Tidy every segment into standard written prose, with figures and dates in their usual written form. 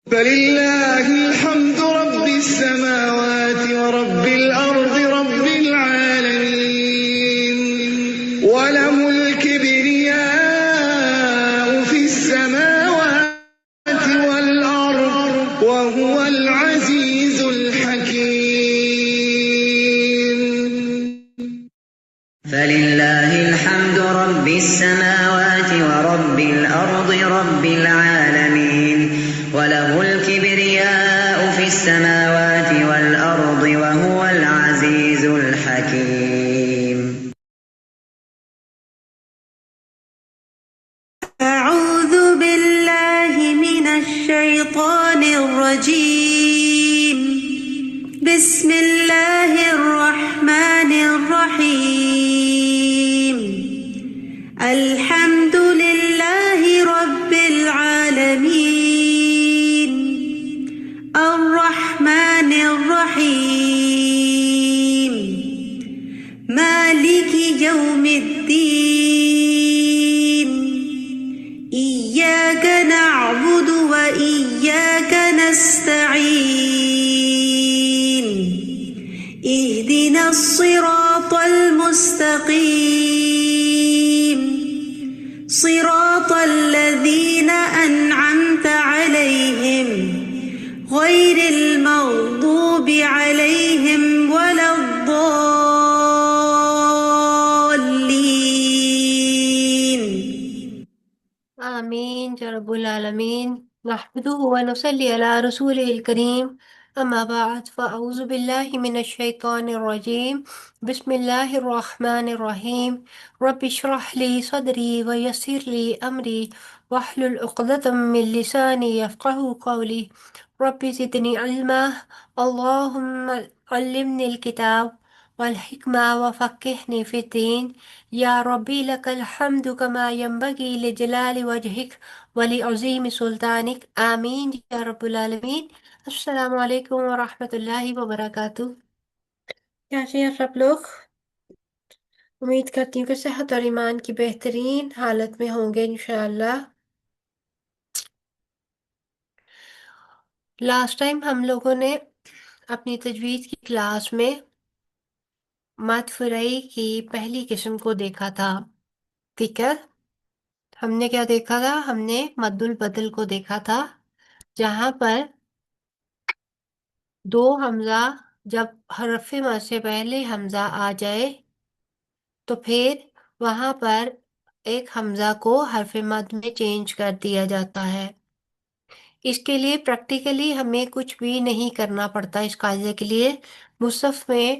فلله الحمد رب السماوات ورب الأرض رب العالمين وله الكبرياء في السماوات والأرض وهو العزيز الحكيم. فلله الحمد رب السماوات ورب الأرض رب العالمين وله الكبرياء في السماوات والأرض وهو العزيز الحكيم. أعوذ بالله من الشيطان الرجيم. بسم الله الرحمن الرحيم. الحمد لله رب العالمين الرحمن الرحيم مالك يوم الدين إياك نعبد وإياك نستعين اهدنا الصراط المستقيم صراط الذين أنعمت عليهم غير المغضوب عليهم ولا الضالين. آمين يا رب العالمين. نحمده ونصلي على رسوله الكريم. أما بعد فأعوذ بالله من الشيطان الرجيم. بسم الله الرحمن الرحيم. رب اشرح لي صدري ويسر لي أمري واحلل عقدة من لساني يفقه قولي. رب زدني علما. اللهم علمني الكتاب والحكمة وفقهني في الدين. يا ربي لك الحمد كما ينبغي لجلال وجهك ولعظيم سلطانك. آمین یا رب العالمین. السلام علیکم ورحمۃ اللہ وبرکاتہ. کیسے ہیں سب لوگ؟ امید کرتی ہوں کہ صحت اور ایمان کی بہترین حالت میں ہوں گے انشاءاللہ. لاسٹ ٹائم ہم لوگوں نے اپنی تجوید کی کلاس میں مد فرعی کی پہلی قسم کو دیکھا تھا. ٹھیک ہے، ہم نے کیا دیکھا تھا؟ ہم نے مد البدل کو دیکھا تھا، جہاں پر دو حمزہ جب حرف مد سے پہلے حمزہ آ جائے تو پھر وہاں پر ایک حمزہ کو حرف مد میں چینج کر دیا جاتا ہے. اس کے لیے پریکٹیکلی ہمیں کچھ بھی نہیں کرنا پڑتا. اس قاعدے کے لیے مصحف میں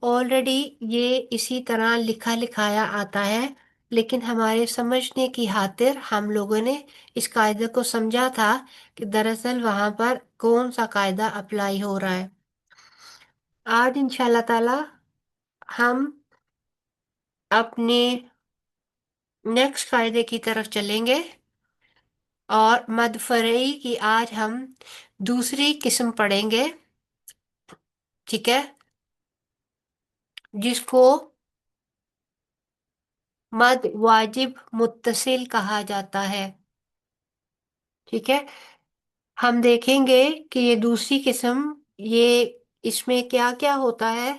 آلریڈی یہ اسی طرح لکھا لکھایا آتا ہے، لیکن ہمارے سمجھنے کی خاطر ہم لوگوں نے اس قاعدے کو سمجھا تھا کہ دراصل وہاں پر کون سا قاعدہ اپلائی ہو رہا ہے. آج انشاءاللہ تعالی ہم اپنے نیکسٹ قاعدے کی طرف چلیں گے اور مد فرعی کی آج ہم دوسری قسم پڑھیں گے. ٹھیک ہے، جس کو مد واجب متصل کہا جاتا ہے. ٹھیک ہے، ہم دیکھیں گے کہ یہ دوسری قسم، یہ اس میں کیا کیا ہوتا ہے،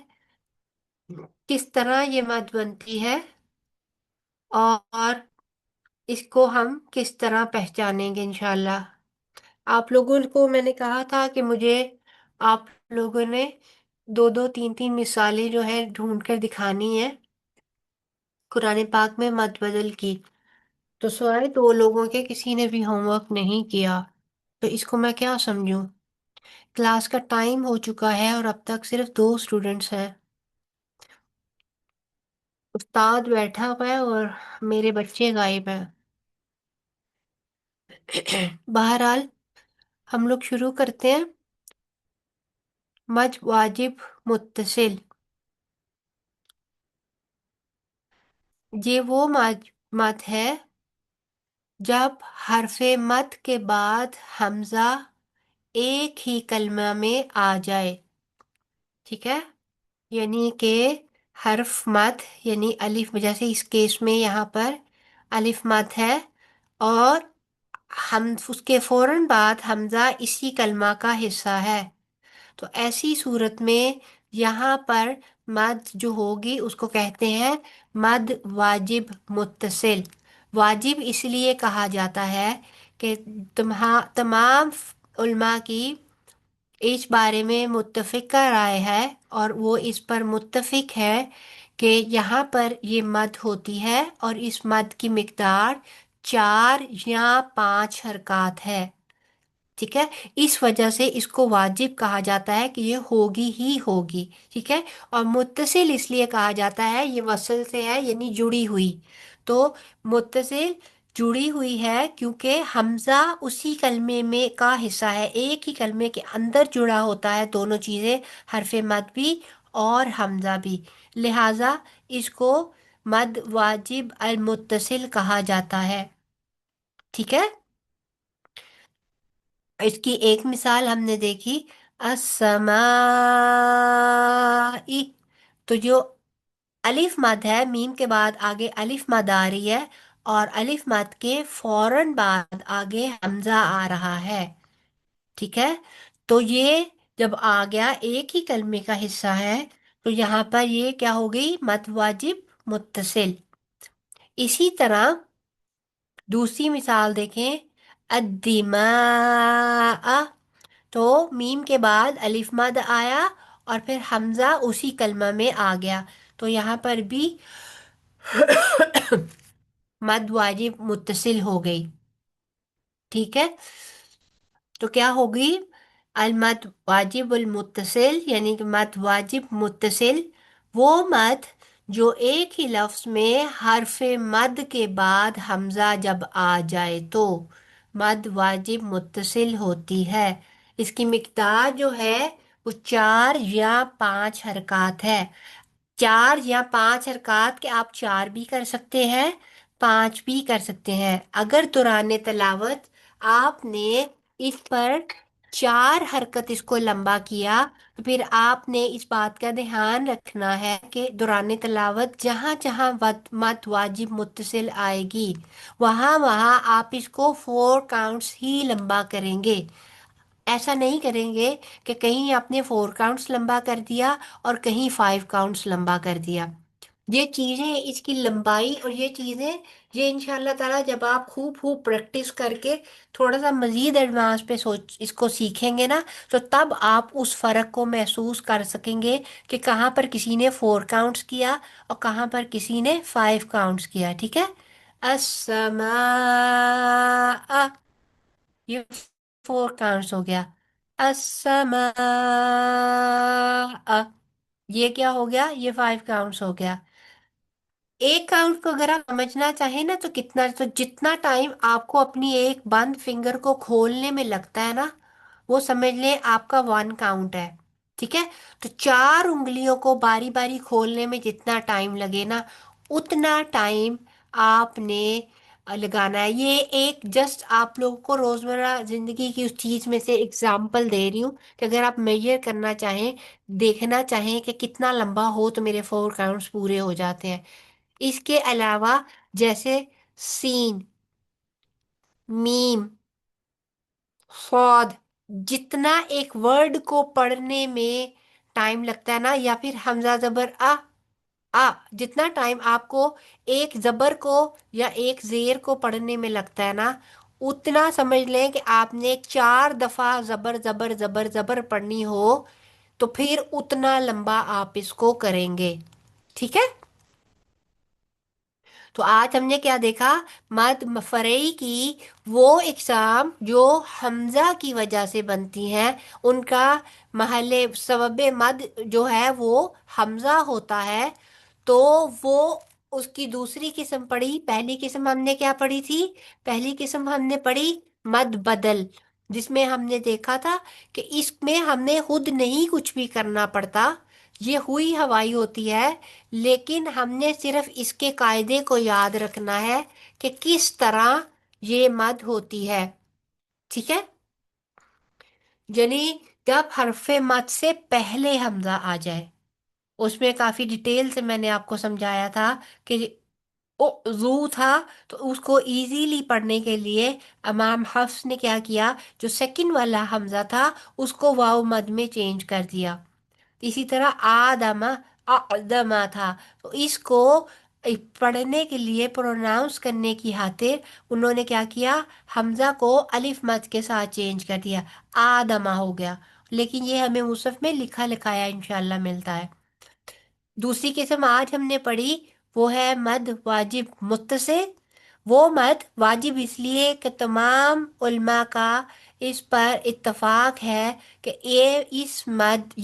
کس طرح یہ مد بنتی ہے اور اس کو ہم کس طرح پہچانیں گے انشاءاللہ. آپ لوگوں کو میں نے کہا تھا کہ مجھے آپ لوگوں نے دو دو تین تین مثالیں جو ہے ڈھونڈ کر دکھانی ہے قرآن پاک میں مد بدل کی. تو سوائے دو لوگوں کے کسی نے بھی ہوم ورک نہیں کیا، تو اس کو میں کیا سمجھوں؟ کلاس کا ٹائم ہو چکا ہے اور اب تک صرف 2 اسٹوڈنٹس ہیں. استاد بیٹھا ہوا ہے اور میرے بچے غائب ہیں. بہرحال ہم لوگ شروع کرتے ہیں. مد واجب متصل، یہ وہ مد ہے جب حرف مد کے بعد حمزہ ایک ہی کلمہ میں آ جائے. ٹھیک ہے، یعنی کہ حرف مد یعنی الف، جیسے اس کیس میں یہاں پر الف مد ہے اور ہم اس کے فوراً بعد حمزہ اسی کلمہ کا حصہ ہے، تو ایسی صورت میں یہاں پر مد جو ہوگی اس کو کہتے ہیں مد واجب متصل۔ واجب اس لیے کہا جاتا ہے کہ تمام علماء کی اس بارے میں متفقہ رائے ہے، اور وہ اس پر متفق ہے کہ یہاں پر یہ مد ہوتی ہے اور اس مد کی مقدار 4 یا 5 حرکات ہے، ٹھیک ہے۔ اس وجہ سے اس کو واجب کہا جاتا ہے کہ یہ ہوگی ہی ہوگی، ٹھیک ہے۔ اور متصل اس لیے کہا جاتا ہے، یہ وصل سے ہے یعنی جڑی ہوئی، تو متصل جڑی ہوئی ہے کیونکہ حمزہ اسی کلمے میں کا حصہ ہے، ایک ہی کلمے کے اندر جڑا ہوتا ہے دونوں چیزیں، حرف مد بھی اور حمزہ بھی، لہٰذا اس کو مد واجب المتصل کہا جاتا ہے، ٹھیک ہے۔ اس کی ایک مثال ہم نے دیکھی، السماء، تو جو الف مد ہے، میم کے بعد آگے الف مد آ رہی ہے، اور الف مد کے فوراً بعد آگے حمزہ آ رہا ہے، ٹھیک ہے۔ تو یہ جب آ گیا ایک ہی کلمے کا حصہ ہے، تو یہاں پر یہ کیا ہو گئی، مد واجب متصل۔ اسی طرح دوسری مثال دیکھیں، الدماء، تو میم کے بعد الف مد آیا اور پھر حمزہ اسی کلمہ میں آ گیا، تو یہاں پر بھی مد واجب متصل ہو گئی، ٹھیک ہے۔ تو کیا ہوگی، المد واجب المتصل، یعنی کہ مد واجب متصل وہ مد جو ایک ہی لفظ میں حرف مد کے بعد حمزہ جب آ جائے تو مد واجب متصل ہوتی ہے۔ اس کی مقدار جو ہے وہ 4 یا 5 حرکات ہے، 4 یا 5 حرکات کے آپ 4 بھی کر سکتے ہیں، 5 بھی کر سکتے ہیں۔ اگر دوران تلاوت آپ نے اس پر 4 حرکت اس کو لمبا کیا تو پھر آپ نے اس بات کا دھیان رکھنا ہے کہ دوران تلاوت جہاں جہاں مد واجب متصل آئے گی وہاں وہاں آپ اس کو 4 کاؤنٹس ہی لمبا کریں گے، ایسا نہیں کریں گے کہ کہیں آپ نے 4 کاؤنٹس لمبا کر دیا اور کہیں 5 کاؤنٹس لمبا کر دیا۔ یہ چیزیں، اس کی لمبائی اور یہ چیزیں، یہ انشاءاللہ تعالیٰ جب آپ خوب خوب پریکٹس کر کے تھوڑا سا مزید ایڈوانس پہ اس کو سیکھیں گے نا، تو تب آپ اس فرق کو محسوس کر سکیں گے کہ کہاں پر کسی نے 4 کاؤنٹس کیا اور کہاں پر کسی نے 5 کاؤنٹس کیا، ٹھیک ہے۔ السماء، یہ 4 کاؤنٹس ہو گیا، السماء، یہ کیا ہو گیا، یہ 5 کاؤنٹس ہو گیا۔ ایک کاؤنٹ کو اگر آپ سمجھنا چاہیں نا تو کتنا، تو جتنا ٹائم آپ کو اپنی ایک بند فنگر کو کھولنے میں لگتا ہے نا، وہ سمجھ لیں آپ کا 1 کاؤنٹ ہے، ٹھیک ہے۔ تو 4 انگلیوں کو باری باری کھولنے میں جتنا ٹائم لگے نا، اتنا ٹائم آپ نے لگانا ہے۔ یہ ایک جسٹ آپ لوگوں کو روزمرہ زندگی کی اس چیز میں سے اگزامپل دے رہی ہوں کہ اگر آپ میجر کرنا چاہیں، دیکھنا چاہیں کہ کتنا لمبا ہو تو میرے 4 کاؤنٹس پورے ہو جاتے ہیں۔ اس کے علاوہ جیسے سین، میم، صاد، جتنا ایک ورڈ کو پڑھنے میں ٹائم لگتا ہے نا، یا پھر حمزہ زبر جتنا ٹائم آپ کو ایک زبر کو یا ایک زیر کو پڑھنے میں لگتا ہے نا، اتنا سمجھ لیں کہ آپ نے 4 دفعہ زبر زبر زبر زبر پڑھنی ہو تو پھر اتنا لمبا آپ اس کو کریں گے، ٹھیک ہے۔ تو آج ہم نے کیا دیکھا، مد فرعی کی وہ اقسام جو حمزہ کی وجہ سے بنتی ہیں، ان کا محل سبب مد جو ہے وہ حمزہ ہوتا ہے، تو وہ اس کی دوسری قسم پڑھی۔ پہلی قسم ہم نے کیا پڑھی تھی، پہلی قسم ہم نے پڑھی مد بدل، جس میں ہم نے دیکھا تھا کہ اس میں ہم نے خود نہیں کچھ بھی کرنا پڑتا، یہ ہوئی ہوائی ہوتی ہے، لیکن ہم نے صرف اس کے قاعدے کو یاد رکھنا ہے کہ کس طرح یہ مد ہوتی ہے، ٹھیک ہے۔ یعنی جب حرف مد سے پہلے حمزہ آ جائے، اس میں کافی ڈیٹیل سے میں نے آپ کو سمجھایا تھا کہ زو تھا، تو اس کو ایزیلی پڑھنے کے لیے امام حفص نے کیا کیا، جو سیکنڈ والا حمزہ تھا اس کو واو مد میں چینج کر دیا۔ اسی طرح آدما، آدما تھا، تو اس کو پڑھنے کے لیے پروناؤنس کرنے کی خاطر انہوں نے کیا کیا، حمزہ کو الف مد کے ساتھ چینج کر دیا، آدما ہو گیا۔ لیکن یہ ہمیں مصحف میں لکھا لکھایا انشاءاللہ ملتا ہے۔ دوسری قسم آج ہم نے پڑھی وہ ہے مد واجب متصل۔ وہ مد واجب اس لیے کہ تمام علماء کا اس پر اتفاق ہے کہ یہ مد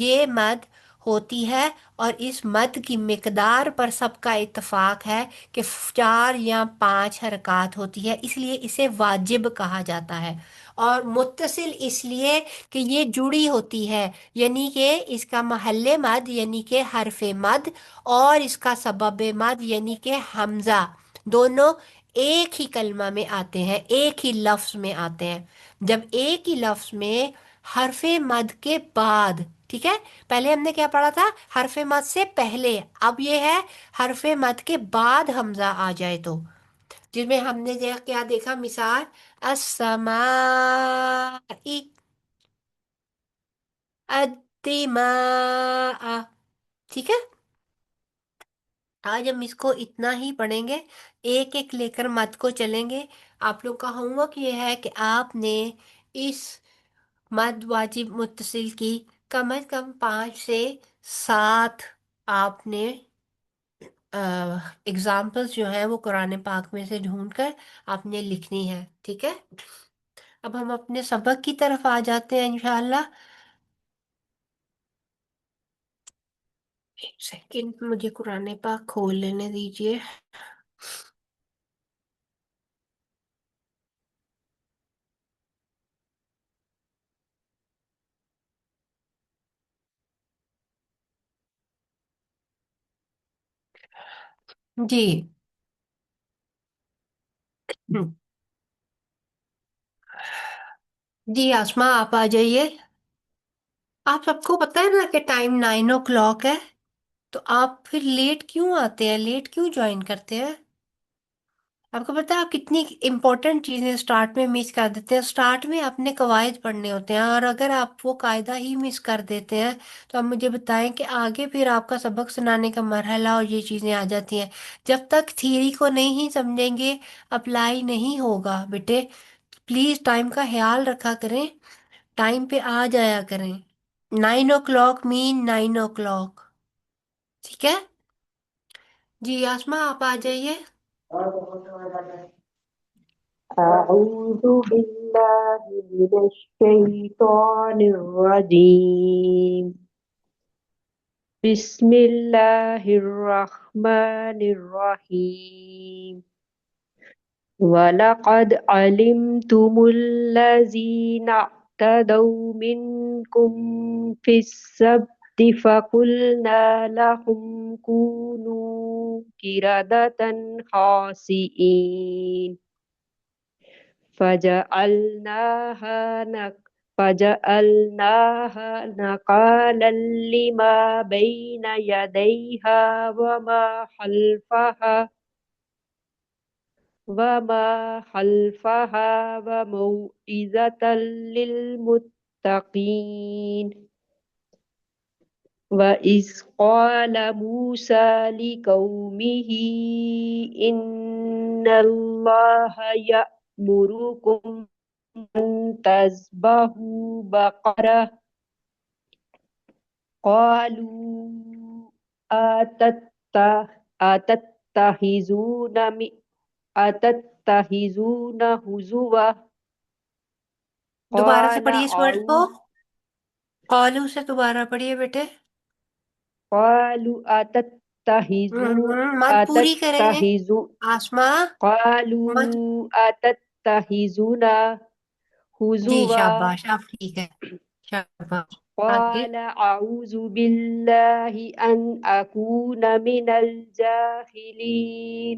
ہوتی ہے، اور اس مد کی مقدار پر سب کا اتفاق ہے کہ 4 یا 5 حرکات ہوتی ہے، اس لیے اسے واجب کہا جاتا ہے۔ اور متصل اس لیے کہ یہ جڑی ہوتی ہے، یعنی کہ اس کا محل مد یعنی کہ حرف مد اور اس کا سبب مد یعنی کہ حمزہ، دونوں ایک ہی کلمہ میں آتے ہیں، ایک ہی لفظ میں آتے ہیں۔ جب ایک ہی لفظ میں حرف مد کے بعد، ٹھیک ہے، پہلے ہم نے کیا پڑھا تھا، حرف مد سے پہلے، اب یہ ہے حرف مد کے بعد حمزہ آ جائے تو، جس میں ہم نے کیا دیکھا مثال، السماء، الدماء، ٹھیک ہے۔ آج ہم اس کو اتنا ہی پڑھیں گے، ایک ایک لے کر مت کو چلیں گے۔ آپ لوگ کا ہوم ورک یہ ہے کہ آپ نے اس مد واجب متصل کی کم از کم 5 سے 7 آپ نے اگزامپلس جو ہیں وہ قرآن پاک میں سے ڈھونڈ کر آپ نے لکھنی ہے، ٹھیک ہے۔ اب ہم اپنے سبق کی طرف آ جاتے ہیں انشاءاللہ۔ ایک سیکنڈ مجھے قرآن پاک کھول لینے دیجیے۔ جی، جی آسما آپ آ جائیے۔ آپ سب کو پتہ ہے نا کہ ٹائم 9 o'clock ہے، تو آپ پھر لیٹ کیوں آتے ہیں، لیٹ کیوں جوائن کرتے ہیں؟ آپ کو پتہ ہے آپ کتنی امپورٹنٹ چیزیں سٹارٹ میں مس کر دیتے ہیں، سٹارٹ میں آپ نے قواعد پڑھنے ہوتے ہیں، اور اگر آپ وہ قاعدہ ہی مس کر دیتے ہیں تو آپ مجھے بتائیں کہ آگے پھر آپ کا سبق سنانے کا مرحلہ اور یہ چیزیں آ جاتی ہیں۔ جب تک تھیوری کو نہیں سمجھیں گے اپلائی نہیں ہوگا بیٹے۔ پلیز ٹائم کا خیال رکھا کریں، ٹائم پہ آ جایا کریں۔ 9 o'clock مین 9 o'clock، ٹھیک ہے۔ جی آسما آپ آ جائیے۔ أعوذ بالله من الشيطان الرجيم. بسم الله الرحمن الرحيم. وَلَقَدْ عَلِمْتُمُ الَّذِينَ اعْتَدَوْا مِنْكُمْ فِي السَّبْتِ فَقُلْنَا لَهُمْ كُونُوا قِرَدَةً خَاسِئِينَ فَجَعَلْنَاهَا نَكَالًا لِمَا بَيْنَ يَدَيْهَا وما خلفها وموعظة للمتقين. وإذ قال موسى لقومه إن الله يأمركم أن تذبحوا بقرة قالوا أتتخذون هزوا دوبارہ سے قال پڑھیے اس ورڈ کو، قالو سے دوبارہ پڑھیے بیٹے۔ قالوا مت پوری کریں أتتخذوا آسما، مت، قالوا أتتخذنا جی هزوا شاباش، آپ ٹھیک ہے، شاباش، آگے۔ قال أعوذ بالله أن أكون من الجاهلين.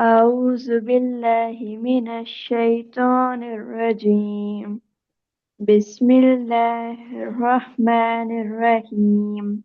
أعوذ بالله من الشيطان الرجيم بسم الله الرحمن الرحيم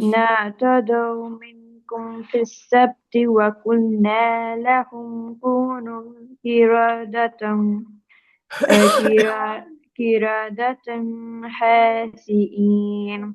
نعتدوا منكم في السبت وقلنا لهم كونوا قردة كرا- قردة خاسئين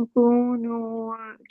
كونوا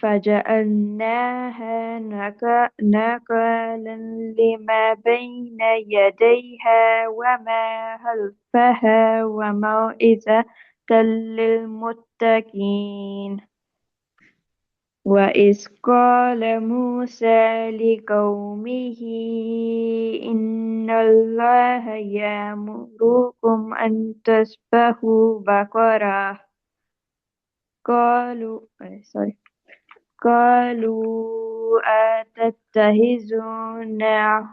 فجعلناها نكالا لما بين يديها وما خلفها وموعظة للمتقين وإذ قال موسى لقومه إن الله يأمركم أن تذبحوا بقرة قالوا قالوا أتتخذونه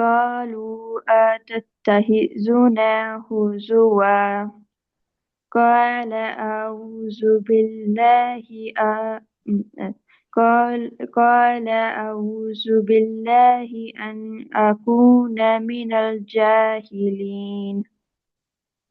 قالوا أتتخذنا هزوا قال أعوذ بالله قال أعوذ بالله أن أكون من الجاهلين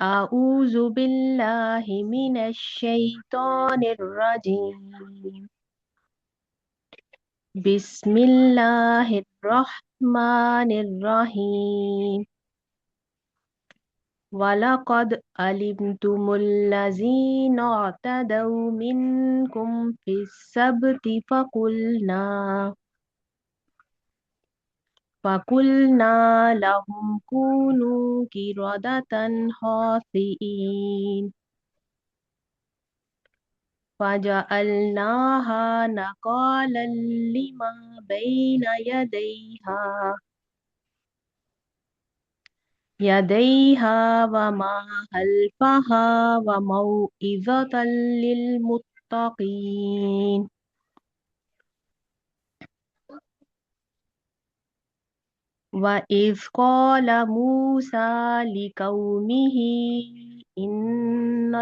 أعوذ بالله من الشيطان الرجيم بسم الله الرحمن الرحيم ولقد علمتم الذين اعتدوا منكم في السبت فقلنا لهم كونوا قردة خاسئين فجعلناها نقالا لما بين يديها وما خلفها وموعظة للمتقين. وإذ قال موسى لقومه إن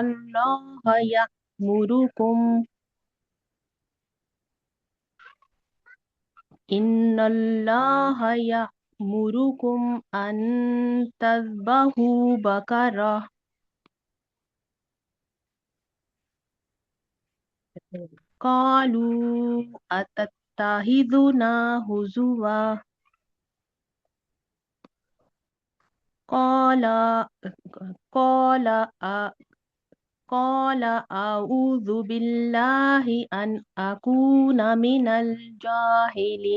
الله يأمركم أن تذبحوا بقرة قالوا أتتخذنا هزوا قال قال قال أعوذ بالله أن أكون من الجاهلين.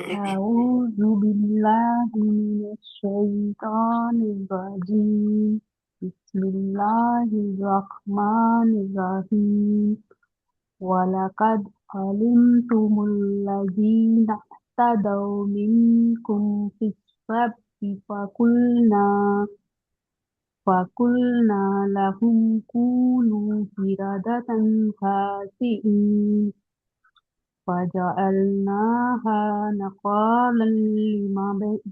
أعوذ بالله من الشيطان الرجيم بسم الله الرحمن الرحيم ولقد علمتم الذين اعتدوا منكم في السبت فقلنا لهم كونوا قردة خاسئين فجعلناها نقالا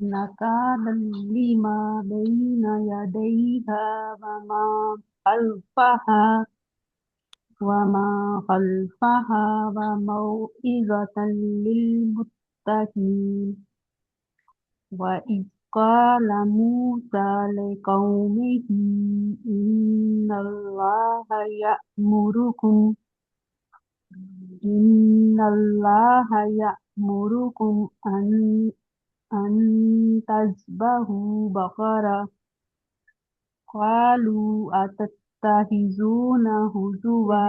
نكالا لما بين يديها وما خلفها وموعظة للمتقين. وإذ قال موسى لقومه إن الله يأمركم أن تذبحوا بقرة قالوا أتتخذون هزوا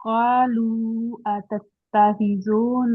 قالوا أتتخذون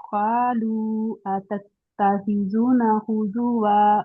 قالوا أتتخذون هزوا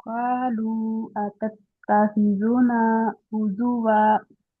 قالوا أتتخذون هزوا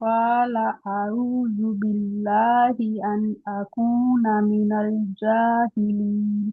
قال أعوذ بالله أن أكون من الجاهلين.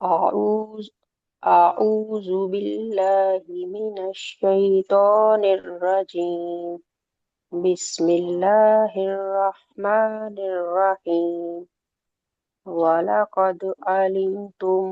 أعوذ أعوذ بالله من الشيطان الرجيم بسم الله الرحمن الرحيم ولقد علمتم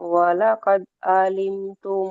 ولقد علمتم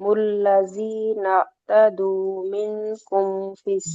الذين اعتدوا منكم في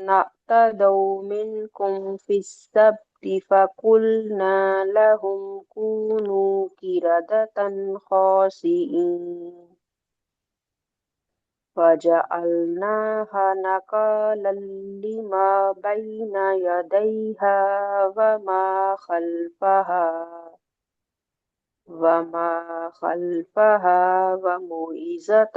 اعتدوا منكم في السبت فقلنا لهم كونوا قردة خاسئين فجعلناها نكالا لما بين يديها وما خلفها وموعظة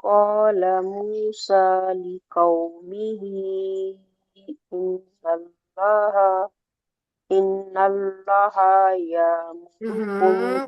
قال موسى لقومه الله إن الله يأمركم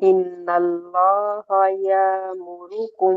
إن الله يأمركم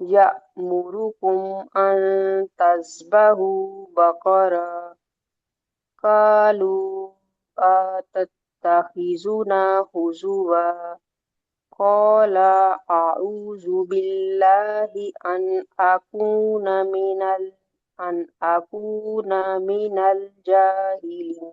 يأمركم يأمركم أن تذبحوا بقرة. قالوا أتتخذنا هزوا. قال أعوذ بالله أن أكون من الجاهلين.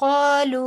qalu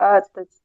أتتخذنا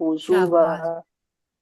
هزوا.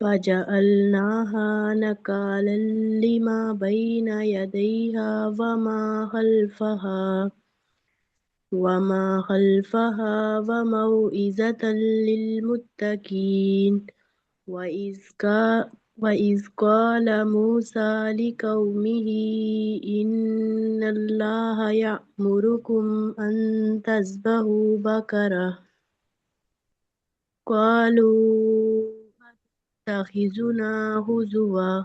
فجعلناها نكالا لما بين يديها وما خلفها وموئزة للمتقين. وإذ قال موسى لقومه إن الله يأمركم أن تذبحوا بقرة. قالوا أتتخذنا هزوا.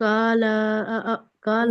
قال قال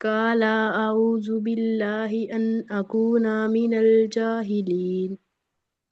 قال أعوذ بالله أن أكون من الجاهلين.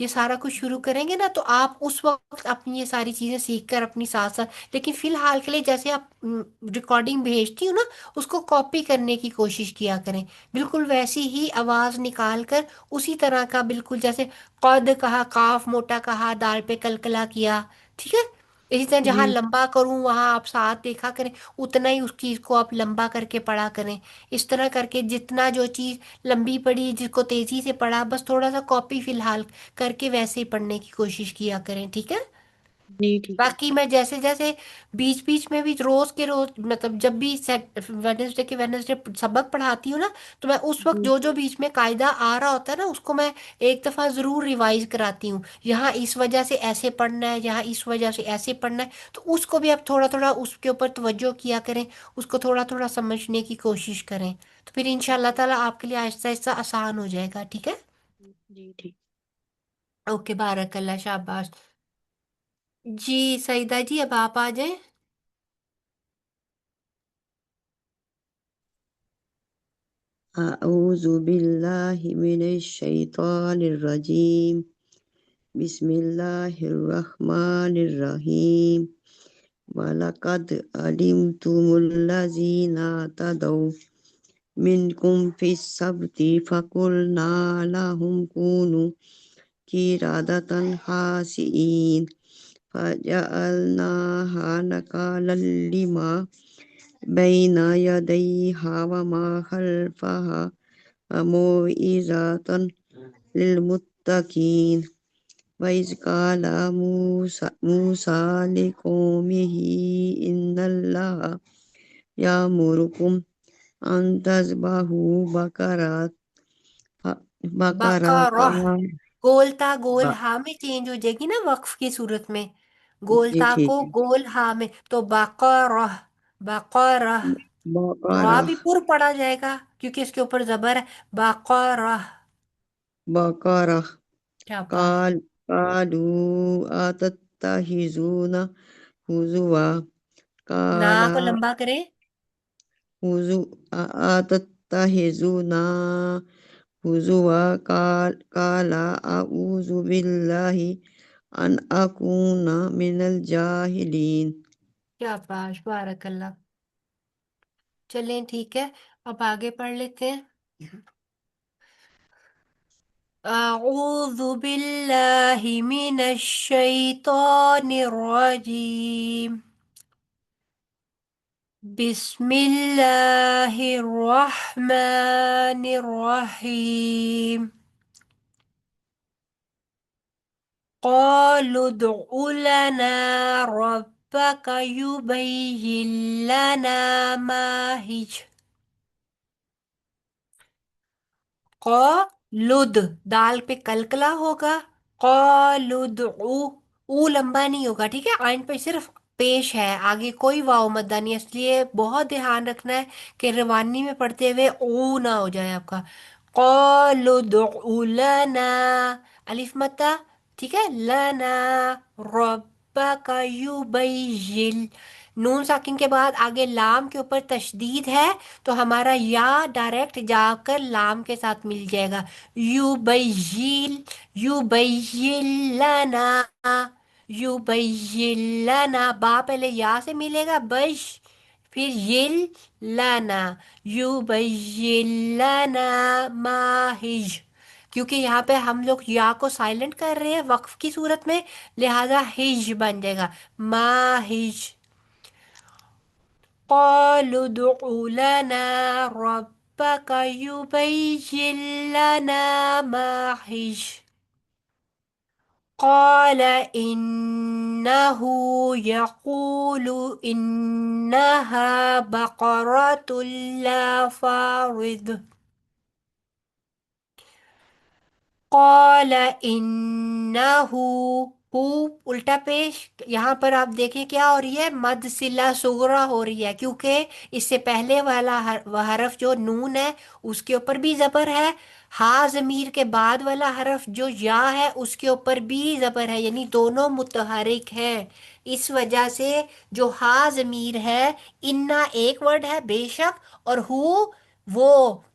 یہ سارا کچھ شروع کریں گے نا تو آپ اس وقت اپنی یہ ساری چیزیں سیکھ کر اپنی ساتھ ساتھ، لیکن فی الحال کے لیے جیسے آپ ریکارڈنگ بھیجتی ہوں نا اس کو کاپی کرنے کی کوشش کیا کریں، بالکل ویسی ہی آواز نکال کر اسی طرح کا، بالکل جیسے قد کہا، کاف موٹا کہا، دال پہ کلکلا کیا، ٹھیک ہے؟ اسی طرح جہاں جی لمبا کروں وہاں آپ ساتھ دیکھا کریں، اتنا ہی اس چیز کو آپ لمبا کر کے پڑھا کریں، اس طرح کر کے جتنا جو چیز لمبی پڑھی جس کو تیزی سے پڑھا بس تھوڑا سا کاپی فی الحال کر کے ویسے ہی پڑھنے کی کوشش کیا کریں، ٹھیک ہے؟ جی ٹھیک ہے. باقی میں جیسے جیسے بیچ بیچ میں بھی روز کے روز مطلب جب بھی ویڈنسڈے کے ویڈنسڈے سبق پڑھاتی ہوں نا تو میں اس وقت جی جو جو بیچ میں قاعدہ آ رہا ہوتا ہے نا اس کو میں ایک دفعہ ضرور ریوائز کراتی ہوں، یہاں اس وجہ سے ایسے پڑھنا ہے، یہاں اس وجہ سے ایسے پڑھنا ہے، تو اس کو بھی آپ تھوڑا تھوڑا اس کے اوپر توجہ کیا کریں، اس کو تھوڑا تھوڑا سمجھنے کی کوشش کریں، تو پھر ان شاء اللہ تعالیٰ آپ کے لیے آہستہ آہستہ آسان ہو جائے گا، ٹھیک ہے؟ جی ٹھیک. اوکے، بارک اللہ، شاباش. جی سعیدہ جی اب آپ آ جائیں. أعوذ بالله من الشيطان الرجيم. بسم الله الرحمن الرحيم. ولقد علمتم الذين اعتدوا منكم في السبت فقلنا لهم كونوا قردة خاسئين فجعلناها نكالا لما بين يديها وما خلفها وموعظة للمتقين. وإذ قال موسى لقومه إن الله يأمركم أن تذبحوا بقرة بقرہ، گولتا گول ب- ہاں میں چینج ہو جائے گی نا وقف کی صورت میں، گولتا جی ٹھیک کو ہے. گول ہاں میں تو بقرہ، بقرہ، را بقرة بھی پر پڑا جائے گا کیونکہ اس کے اوپر زبر ہے، بقرہ. بقرة شاباش. قالوا أتتخذون هزوا نا قال کو لمبا کرے. هزوا أتتخذون هزوا قال أعوذ بالله أن أكون من الجاهلين. شاباش، بارک اللہ. چلیں ٹھیک ہے، اب آگے پڑھ لیتے ہیں. اعوذ باللہ من الشیطان الرجیم، بسم اللہ الرحمن الرحیم. قالوا ادع لنا ربك يبين لنا ما هي. قالد دال پہ کلکلا ہوگا، قالد او لمبا نہیں ہوگا، ٹھیک ہے؟ آئین پہ صرف پیش ہے، آگے کوئی واو مدہ نہیں، اس لیے بہت دھیان رکھنا ہے کہ روانی میں پڑھتے ہوئے او نہ ہو جائے آپ کا. قالد لنا الف مدہ، ٹھیک ہے؟ لنا ربک یبین، نون ساکن کے بعد آگے لام کے اوپر تشدید ہے تو ہمارا یا ڈائریکٹ جا کر لام کے ساتھ مل جائے گا. یبین، یبین لنا، یبین لنا، با پہلے یا سے ملے گا، بش پھر یل لنا، یبین لنا ما ہج. کیونکہ یہاں پہ ہم لوگ یا کو سائلنٹ کر رہے ہیں وقف کی صورت میں، لہذا ہج بن جائے گا، ما ہج. قالوا ادع لنا ربك يبين لنا ما هي. قال إنه يقول إنها بقرة لا فارض. قال انہ، ہو الٹا پیش، یہاں پر آپ دیکھیں کیا ہو رہی ہے، مد سلہ صغرا ہو رہی ہے کیونکہ اس سے پہلے والا حرف جو نون ہے اس کے اوپر بھی زبر ہے، ہا ضمیر کے بعد والا حرف جو یا ہے اس کے اوپر بھی زبر ہے، یعنی دونوں متحرک ہیں. اس وجہ سے جو ہا ضمیر ہے، انا ایک ورڈ ہے بے شک، اور ہو وہ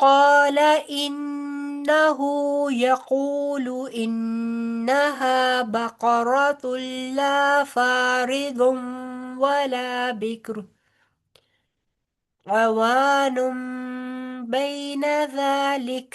قال إنه يقول إنها بقرة لا فارض ولا بكر عوان بين ذلك،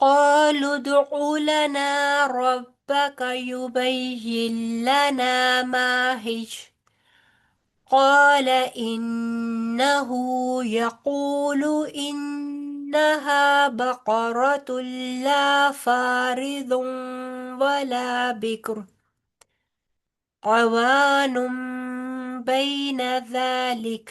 قالوا ادع لنا ربك يبين لنا ما هي، قال إنه يقول إنها بقرة لا فارض ولا بكر عوان بين ذلك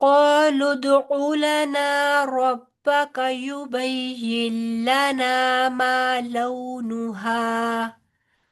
قالوا ادع لنا ربك يبين لنا ما لونها،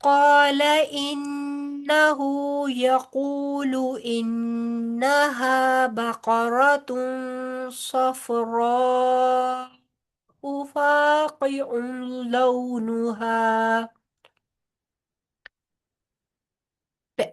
قال إنه يقول إنها بقرة صفراء فاقع لونها।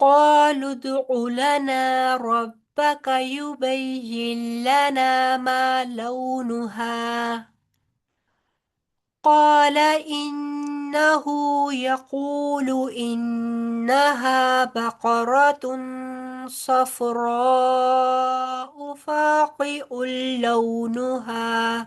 قالوا ادع لنا ربك يبين لنا ما لونها، قال إنه يقول إنها بقرة صفراء فاقع لونها।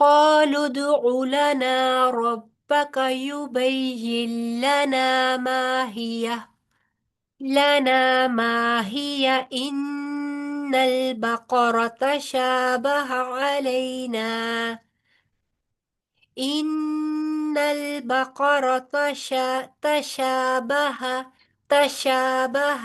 قالوا ادع لنا ربك يبين لنا ما هي إن البقرة تشابه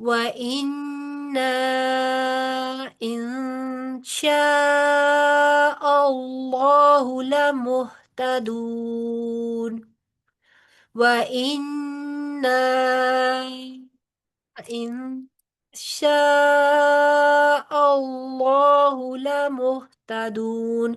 وإنا إن شاء الله لمهتدون وإنا إن شاء الله لمهتدون।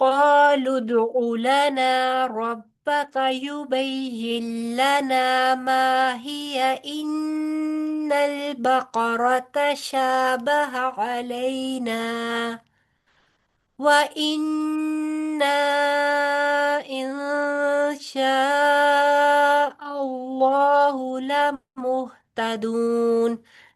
قالوا ادع لنا ربك يبين لنا ما هي إن البقرة شابه علينا وإنا إن شاء الله لمهتدون।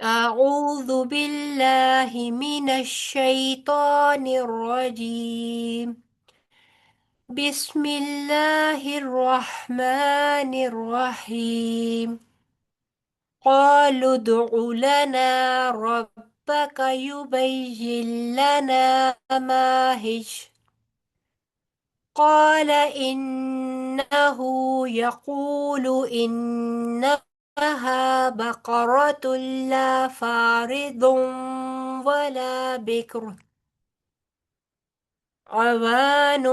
أعوذ بالله من الشيطان الرجيم بسم الله الرحمن الرحيم قالوا ادع لنا ربك يبين لنا ما هي قال إنه يقول إنها بقرة لا فارض ولا بكر عوان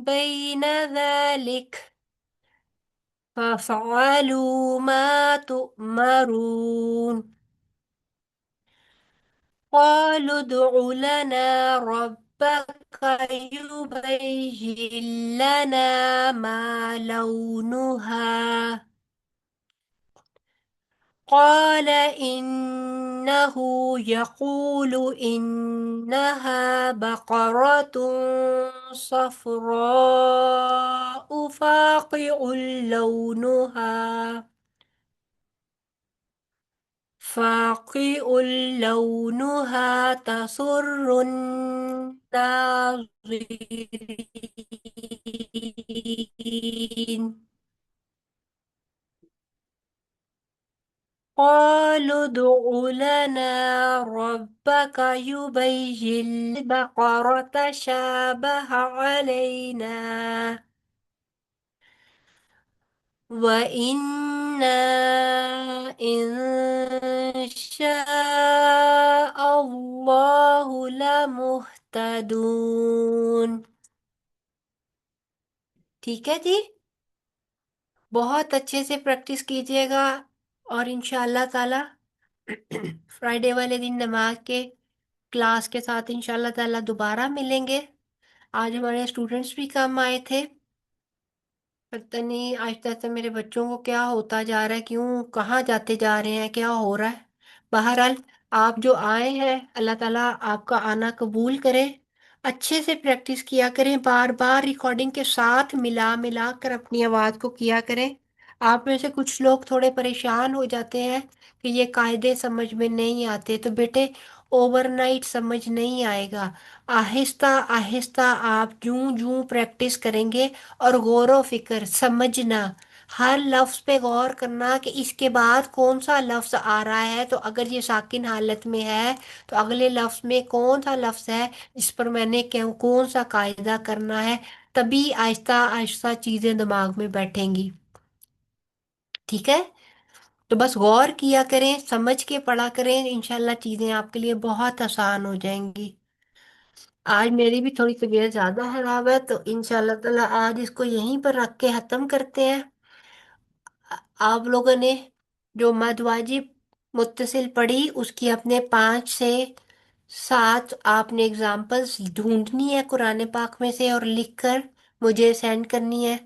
بين ذلك فافعلوا ما تؤمرون قالوا ادع لنا ربك يبين لنا ما لونها قال إنه يقول إنها بقرة صفراء فاقع لونها تسر الناظرين قالوا ادع لنا ربك يبين البقرة شابه علينا وإنا إن شاء الله لمهتدون ٹھیک ہے جی بہت اچھے سے پریکٹس کیجیے گا اور انشاءاللہ تعالی فرائیڈے والے دن نماز کے کلاس کے ساتھ انشاءاللہ تعالی دوبارہ ملیں گے آج ہمارے اسٹوڈنٹس بھی کم آئے تھے پتہ نہیں آہستہ آہستہ میرے بچوں کو کیا ہوتا جا رہا ہے کیوں کہاں جاتے جا رہے ہیں کیا ہو رہا ہے بہرحال آپ جو آئے ہیں اللہ تعالیٰ آپ کا آنا قبول کرے اچھے سے پریکٹس کیا کریں بار بار ریکارڈنگ کے ساتھ ملا ملا کر اپنی آواز کو کیا کریں آپ میں سے کچھ لوگ تھوڑے پریشان ہو جاتے ہیں کہ یہ قاعدے سمجھ میں نہیں آتے تو بیٹے اوور نائٹ سمجھ نہیں آئے گا آہستہ آہستہ آپ جوں جوں پریکٹس کریں گے اور غور و فکر سمجھنا ہر لفظ پہ غور کرنا کہ اس کے بعد کون سا لفظ آ رہا ہے تو اگر یہ ساکن حالت میں ہے تو اگلے لفظ میں کون سا لفظ ہے اس پر میں نے کون سا قاعدہ کرنا ہے تبھی آہستہ آہستہ چیزیں دماغ میں بیٹھیں گی ٹھیک ہے تو بس غور کیا کریں سمجھ کے پڑھا کریں انشاءاللہ چیزیں آپ کے لیے بہت آسان ہو جائیں گی آج میری بھی تھوڑی طبیعت زیادہ خراب ہے تو انشاءاللہ تعالی آج اس کو یہیں پر رکھ کے ختم کرتے ہیں آپ لوگوں نے جو مد واجب متصل پڑھی اس کی اپنے 5 سے 7 آپ نے اگزامپلس ڈھونڈنی ہے قرآن پاک میں سے اور لکھ کر مجھے سینڈ کرنی ہے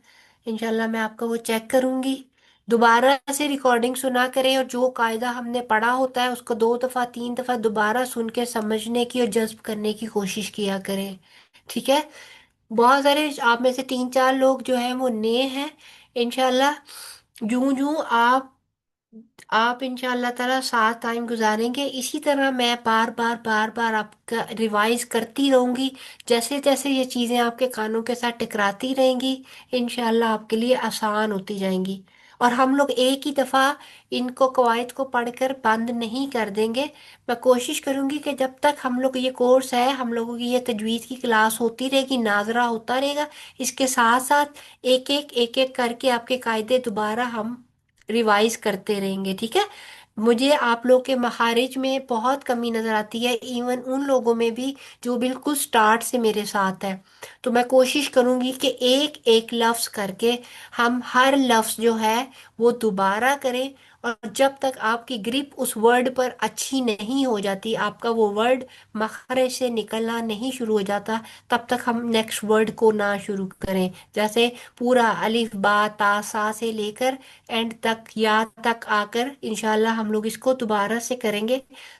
انشاءاللہ میں آپ کا وہ چیک کروں گی دوبارہ سے ریکارڈنگ سنا کریں اور جو قاعدہ ہم نے پڑھا ہوتا ہے اس کو 2 دفعہ 3 دفعہ دوبارہ سن کے سمجھنے کی اور جذب کرنے کی کوشش کیا کریں ٹھیک ہے بہت سارے آپ میں سے 3 4 لوگ جو ہیں وہ نئے ہیں انشاءاللہ جوں جوں آپ انشاءاللہ تعالیٰ ساتھ ٹائم گزاریں گے اسی طرح میں بار بار بار بار آپ کا ریوائز کرتی رہوں گی جیسے جیسے یہ چیزیں آپ کے کانوں کے ساتھ ٹکراتی رہیں گی انشاءاللہ آپ کے لیے آسان ہوتی جائیں گی اور ہم لوگ ایک ہی دفعہ ان کو قواعد کو پڑھ کر بند نہیں کر دیں گے میں کوشش کروں گی کہ جب تک ہم لوگ یہ کورس ہے ہم لوگوں کی یہ تجوید کی کلاس ہوتی رہے گی ناظرہ ہوتا رہے گا اس کے ساتھ ساتھ ایک ایک کر کے آپ کے قاعدے دوبارہ ہم ریوائز کرتے رہیں گے ٹھیک ہے مجھے آپ لوگ کے مخارج میں بہت کمی نظر آتی ہے ایون ان لوگوں میں بھی جو بالکل سٹارٹ سے میرے ساتھ ہے تو میں کوشش کروں گی کہ ایک ایک لفظ کر کے ہم ہر لفظ جو ہے وہ دوبارہ کریں اور جب تک آپ کی گرپ اس ورڈ پر اچھی نہیں ہو جاتی آپ کا وہ ورڈ مخرج سے نکلنا نہیں شروع ہو جاتا تب تک ہم نیکسٹ ورڈ کو نہ شروع کریں جیسے پورا الف با تا سا سے لے کر اینڈ تک یا تک آ کر انشاءاللہ ہم لوگ اس کو دوبارہ سے کریں گے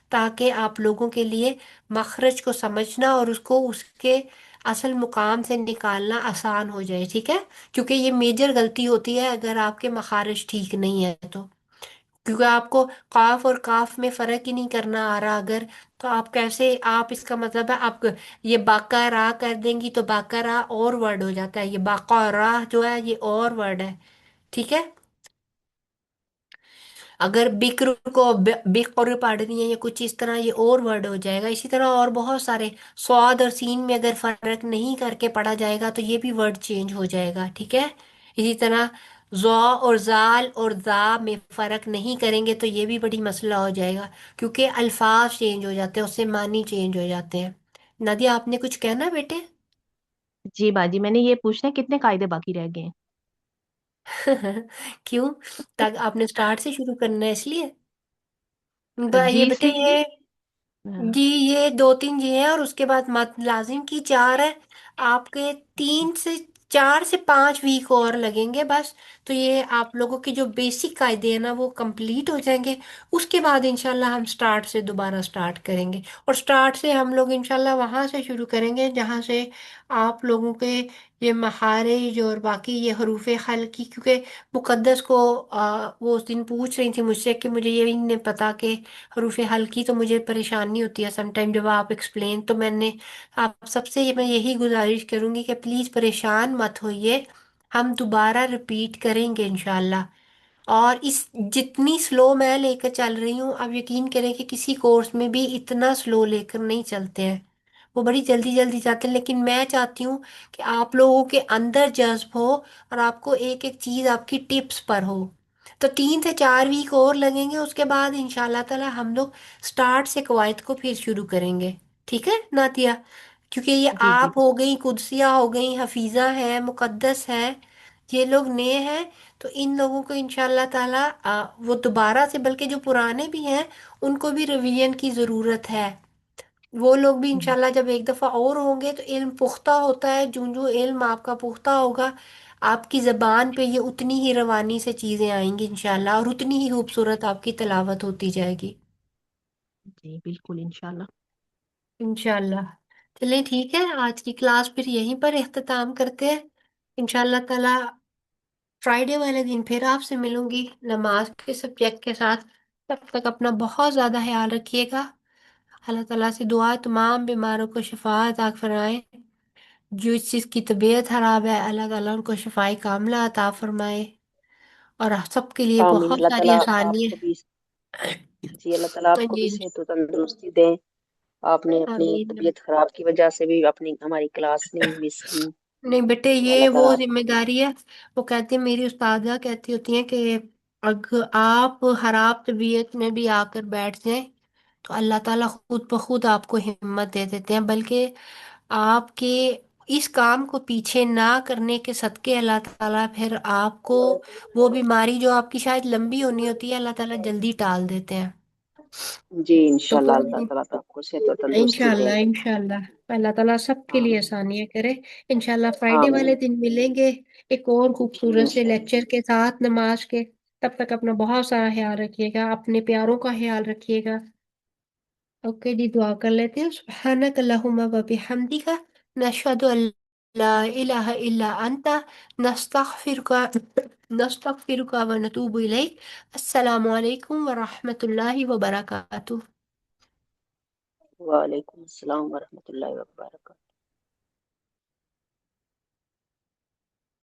تاکہ آپ لوگوں کے لیے مخرج کو سمجھنا اور اس کو اس کے اصل مقام سے نکالنا آسان ہو جائے ٹھیک ہے کیونکہ یہ میجر غلطی ہوتی ہے اگر آپ کے مخارج ٹھیک نہیں ہے تو کیونکہ آپ کو قاف اور کاف میں فرق ہی نہیں کرنا آ رہا اگر، تو آپ کیسے، آپ اس کا مطلب ہے آپ یہ باقارا کر دیں گی تو باقارا اور ورڈ ہو جاتا ہے، یہ باقارا جو ہے یہ اور ورڈ ہے، ٹھیک ہے؟ اگر بکر کو بکر پڑھنی ہے یا کچھ اس طرح یہ اور ورڈ ہو جائے گا، اسی طرح اور بہت سارے سواد اور سین میں اگر فرق نہیں کر کے پڑھا جائے گا تو یہ بھی ورڈ چینج ہو جائے گا، ٹھیک ہے؟ اسی طرح زو اور زال اور زا میں فرق نہیں کریں گے تو یہ بھی بڑی مسئلہ ہو جائے گا، کیونکہ الفاظ چینج ہو جاتے ہیں، اس سے معنی چینج ہو جاتے ہیں۔ نادیہ آپ نے کچھ کہنا بیٹے؟ جی باجی، میں نے یہ پوچھنا ہے کتنے قاعدے باقی رہ گئے ہیں؟ کیوں؟ تک آپ نے سٹارٹ سے شروع کرنا ہے اس لیے؟ یہ جی بیٹے سے بھی؟ یہ ہاں، جی یہ دو تین جی ہیں اور اس کے بعد مت لازم کی چار ہے، آپ کے 3 سے 4 سے 5 ویک اور لگیں گے بس، تو یہ آپ لوگوں کے جو بیسک قاعدے ہیں نا وہ کمپلیٹ ہو جائیں گے، اس کے بعد انشاءاللہ ہم سٹارٹ سے دوبارہ سٹارٹ کریں گے، اور سٹارٹ سے ہم لوگ انشاءاللہ وہاں سے شروع کریں گے جہاں سے آپ لوگوں کے یہ مخارج اور باقی یہ حروف خلقی، کیونکہ مقدس کو وہ اس دن پوچھ رہی تھی مجھ سے کہ مجھے یہ نہیں پتا کہ حروف حلقی تو مجھے پریشانی ہوتی ہے سم ٹائم جب آپ ایکسپلین، تو میں نے آپ سب سے میں یہی گزارش کروں گی کہ پلیز پریشان مت ہوئیے، ہم دوبارہ رپیٹ کریں گے انشاءاللہ، اور اس جتنی سلو میں لے کر چل رہی ہوں آپ یقین کریں کہ کسی کورس میں بھی اتنا سلو لے کر نہیں چلتے ہیں، وہ بڑی جلدی جلدی جاتے ہیں، لیکن میں چاہتی ہوں کہ آپ لوگوں کے اندر جذب ہو اور آپ کو ایک ایک چیز آپ کی ٹپس پر ہو، تو 3 سے 4 ویک اور لگیں گے، اس کے بعد ان شاء اللہ تعالی ہم لوگ سٹارٹ سے قواعد کو پھر شروع کریں گے، ٹھیک ہے ناتیہ؟ کیونکہ یہ جی جی آپ ہو گئی، قدسیہ ہو گئی، حفیظہ ہے، مقدس ہے، یہ لوگ نئے ہیں، تو ان لوگوں کو ان شاء اللہ تعالی وہ دوبارہ سے، بلکہ جو پرانے بھی ہیں ان کو بھی ریویژن کی ضرورت ہے، وہ لوگ بھی انشاءاللہ جب ایک دفعہ اور ہوں گے تو علم پختہ ہوتا ہے، جو جو علم آپ کا پختہ ہوگا آپ کی زبان پہ یہ اتنی ہی روانی سے چیزیں آئیں گی انشاءاللہ، اور اتنی ہی خوبصورت آپ کی تلاوت ہوتی جائے گی جی بالکل انشاءاللہ۔ انشاءاللہ۔ چلیں ٹھیک ہے، آج کی کلاس پھر یہیں پر اختتام کرتے ہیں، انشاءاللہ تعالی فرائیڈے والے دن پھر آپ سے ملوں گی نماز کے سبجیکٹ کے ساتھ، تب تک اپنا بہت زیادہ خیال رکھیے گا، اللہ تعالیٰ سے دعا تمام بیماروں کو شفا عطا فرمائے، جو اس چیز کی طبیعت خراب ہے اللہ تعالیٰ ان کو شفائی کاملہ عطا فرمائے، اور سب کے لیے آمین، بہت اللہ ساری تعالیٰ آپ آسانی کو بھی، ہے۔ جی اللہ تعالیٰ آپ کو بھی جی صحت و تندرستی دیں۔ آپ نے اپنی آمین۔ طبیعت خراب کی وجہ سے بھی اپنی ہماری کلاس نہیں مس کی، نہیں بیٹے تو اللہ یہ وہ تعالیٰ آپ ذمہ داری ہے، وہ کہتی ہیں میری استاذہ کہتی ہوتی ہیں کہ اگر آپ خراب طبیعت میں بھی آ کر بیٹھ جائیں تو اللہ تعالیٰ خود بخود آپ کو ہمت دے دیتے ہیں، بلکہ آپ کے اس کام کو پیچھے نہ کرنے کے صدقے اللہ تعالیٰ پھر آپ کو وہ بیماری جو آپ کی شاید لمبی ہونی ہوتی ہے اللہ تعالیٰ جلدی ٹال دیتے ہیں، جی تو انشاءاللہ کوئی اللہ نہیں، تعالیٰ آپ کو صحت و تندرستی انشاءاللہ دیں۔ انشاءاللہ اللہ تعالیٰ سب کے لیے آمین آسانیاں کرے، انشاءاللہ فرائیڈے آمین والے دن ملیں گے ایک اور خوبصورت سے انشاءاللہ۔ لیکچر کے ساتھ نماز کے، تب تک اپنا بہت سارا خیال رکھیے گا، اپنے پیاروں کا خیال رکھیے گا، اوکے جی دعا کر لیتے ہیں، سبحانک اللہم و بحمدک، نشہد ان لا الہ الا انت، نستغفرک نستغفرک و نتوب الیک، السلام علیکم ورحمۃ اللہ وبرکاتہ۔ وعلیکم السلام ورحمۃ اللہ وبرکاتہ۔